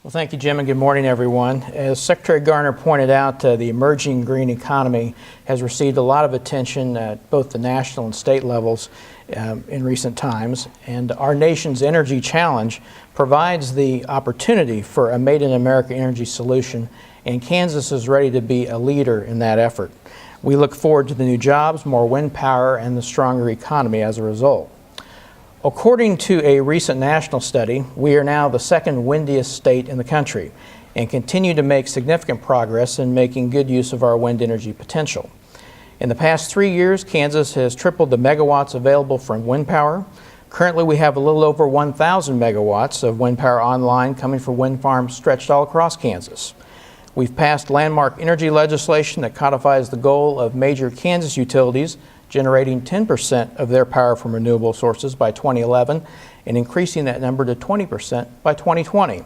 Well, thank you, Jim, and good morning, everyone. As Secretary Garner pointed out, the emerging green economy has received a lot of attention at both the national and state levels in recent times, and our nation's energy challenge provides the opportunity for a Made in America energy solution, and Kansas is ready to be a leader in that effort. We look forward to the new jobs, more wind power, and the stronger economy as a result. According to a recent national study, we are now the second windiest state in the country and continue to make significant progress in making good use of our wind energy potential. In the past 3 years, Kansas has tripled the megawatts available from wind power. Currently, we have a little over 1,000 megawatts of wind power online coming from wind farms stretched all across Kansas. We've passed landmark energy legislation that codifies the goal of major Kansas utilities generating 10% of their power from renewable sources by 2011 and increasing that number to 20% by 2020.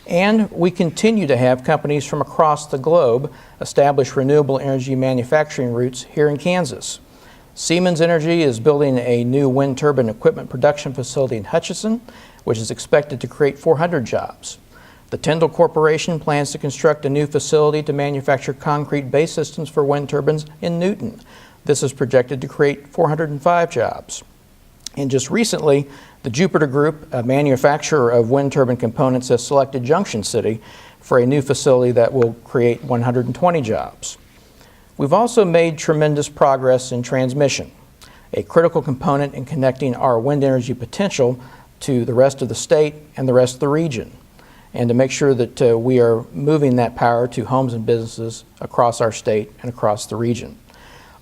And we continue to have companies from across the globe establish renewable energy manufacturing routes here in Kansas. Siemens Energy is building a new wind turbine equipment production facility in Hutchinson, which is expected to create 400 jobs. The Tyndall Corporation plans to construct a new facility to manufacture concrete base systems for wind turbines in Newton. This is projected to create 405 jobs. And just recently, the Jupiter Group, a manufacturer of wind turbine components, has selected Junction City for a new facility that will create 120 jobs. We've also made tremendous progress in transmission, a critical component in connecting our wind energy potential to the rest of the state and the rest of the region, and to make sure that we are moving that power to homes and businesses across our state and across the region.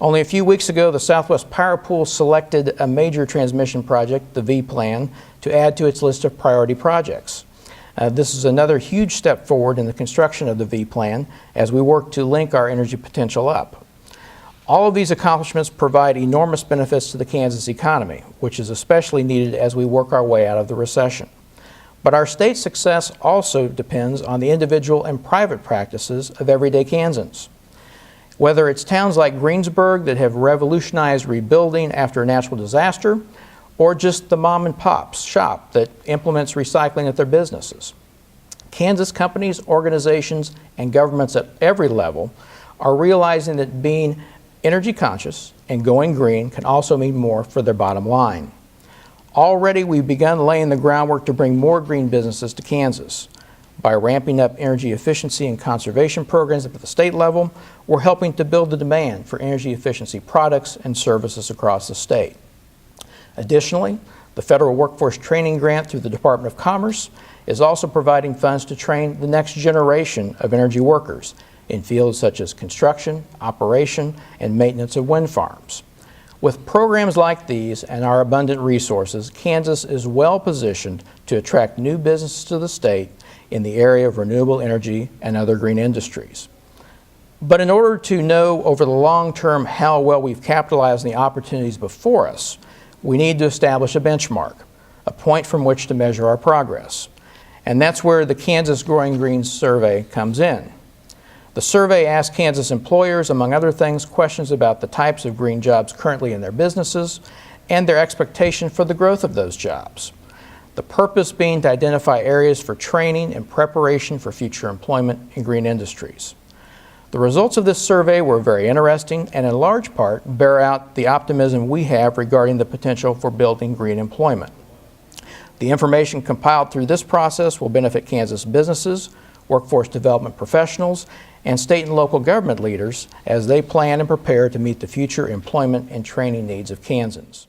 Only a few weeks ago, the Southwest Power Pool selected a major transmission project, the V Plan, to add to its list of priority projects. This is another huge step forward in the construction of the V Plan as we work to link our energy potential up. All of these accomplishments provide enormous benefits to the Kansas economy, which is especially needed as we work our way out of the recession. But our state's success also depends on the individual and private practices of everyday Kansans. Whether it's towns like Greensburg that have revolutionized rebuilding after a natural disaster, or just the mom and pop shop that implements recycling at their businesses. Kansas companies, organizations, and governments at every level are realizing that being energy conscious and going green can also mean more for their bottom line. Already we've begun laying the groundwork to bring more green businesses to Kansas. By ramping up energy efficiency and conservation programs at the state level, we're helping to build the demand for energy efficiency products and services across the state. Additionally, the Federal Workforce Training Grant through the Department of Commerce is also providing funds to train the next generation of energy workers in fields such as construction, operation, and maintenance of wind farms. With programs like these and our abundant resources, Kansas is well positioned to attract new businesses to the state in the area of renewable energy and other green industries. But in order to know over the long term how well we've capitalized on the opportunities before us, we need to establish a benchmark, a point from which to measure our progress. And that's where the Kansas Growing Green Survey comes in. The survey asks Kansas employers, among other things, questions about the types of green jobs currently in their businesses and their expectation for the growth of those jobs. The purpose being to identify areas for training and preparation for future employment in green industries. The results of this survey were very interesting and in large part bear out the optimism we have regarding the potential for building green employment. The information compiled through this process will benefit Kansas businesses, workforce development professionals, and state and local government leaders as they plan and prepare to meet the future employment and training needs of Kansans.